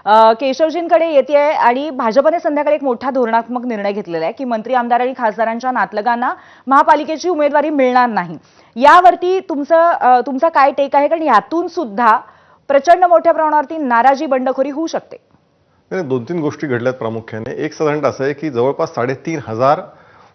केशवजींकडे येते आणि भाजपने संध्याकाळी एक मोठा धोरणात्मक निर्णय घेतलेला आहे की मंत्री आमदार आणि खासदारांच्या नातलगांना महापालिकेची उमेदवारी मिळणार नाही। यावरती तुमचा काय टेक आहे? कारण यातून सुद्धा प्रचंड मोठ्या प्रमाणावरती नाराजी बंडखोरी होऊ शकते। दोन तीन गोष्टी घडल्यात प्रामुख्याने। एक साधारणतः असं आहे की जवळपास 3,500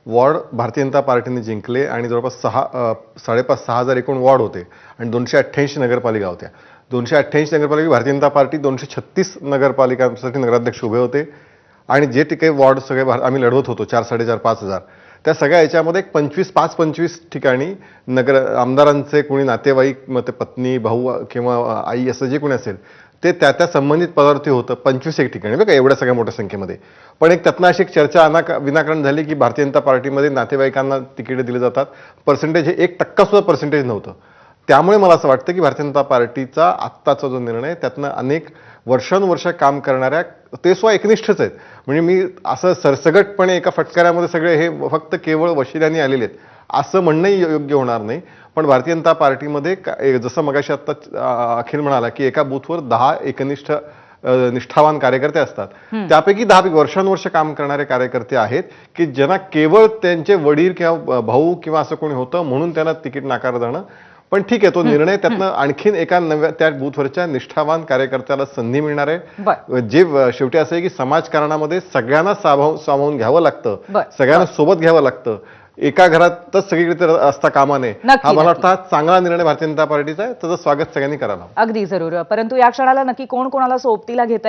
वॉर्ड भारतीय जनता पार्टीने जिंकले आणि जवळपास 5,500-6,000 एकूण वॉर्ड होते आणि 288 नगरपालिका होत्या। 288 नगरपालिका भारतीय जनता पार्टी 236 नगरपालिकांसाठी नगराध्यक्ष उभे होते आणि जे काही वॉर्ड सगळे आम्ही लढवत होतो 4,500-5,000 त्या सगळ्या याच्यामध्ये 25 ठिकाणी नगर आमदारांचे कोणी नातेवाईक मग ते पत्नी भाऊ किंवा आई असं जे कोणी असेल ते त्या संबंधित पदावरती होतं 25 ठिकाणी बघा एवढ्या सगळ्या मोठ्या संख्येमध्ये। पण एक त्यातनं अशी एक चर्चा विनाकारण झाली की भारतीय जनता पार्टीमध्ये नातेवाईकांना तिकीट दिले जातात, पर्सेंटेज हे 1% सुद्धा पर्सेंटेज नव्हतं। त्यामुळे मला असं वाटतं की भारतीय जनता पार्टीचा आत्ताचा जो निर्णय त्यातनं अनेक वर्षानुवर्ष काम करणाऱ्या ते सुद्धा एकनिष्ठच आहेत, म्हणजे मी असं सरसगटपणे एका फटकाऱ्यामध्ये सगळे हे फक्त केवळ वशिल्यांनी आलेले आहेत असं म्हणणंही योग्य होणार नाही। पण भारतीय जनता पार्टीमध्ये जसं मगाशी आता अखिल म्हणाला की एका बूथवर 10 एकनिष्ठ निष्ठावान कार्यकर्ते असतात, त्यापैकी 10 वर्षानुवर्ष काम करणारे कार्यकर्ते आहेत की ज्यांना केवळ त्यांचे वडील किंवा भाऊ किंवा असं कोणी होतं म्हणून त्यांना तिकीट नाकारलं जाणं। पण ठीक आहे, तो निर्णय त्यातनं आणखीन एका नव्या त्या बूथवरच्या निष्ठावान कार्यकर्त्याला संधी मिळणार आहे। जे शेवटी असं आहे की समाजकारणामध्ये सगळ्यांना सामावून घ्यावं लागतं, सगळ्यांना सोबत घ्यावं लागतं, एका घरातच सगळीकडे असता कामा नये। हा मला वाटतं चांगला निर्णय भारतीय जनता पार्टीचा आहे, त्याचं स्वागत सगळ्यांनी करावं। अगदी जरूर। परंतु या क्षणाला नक्की कोण कोणाला सोबतीला घेत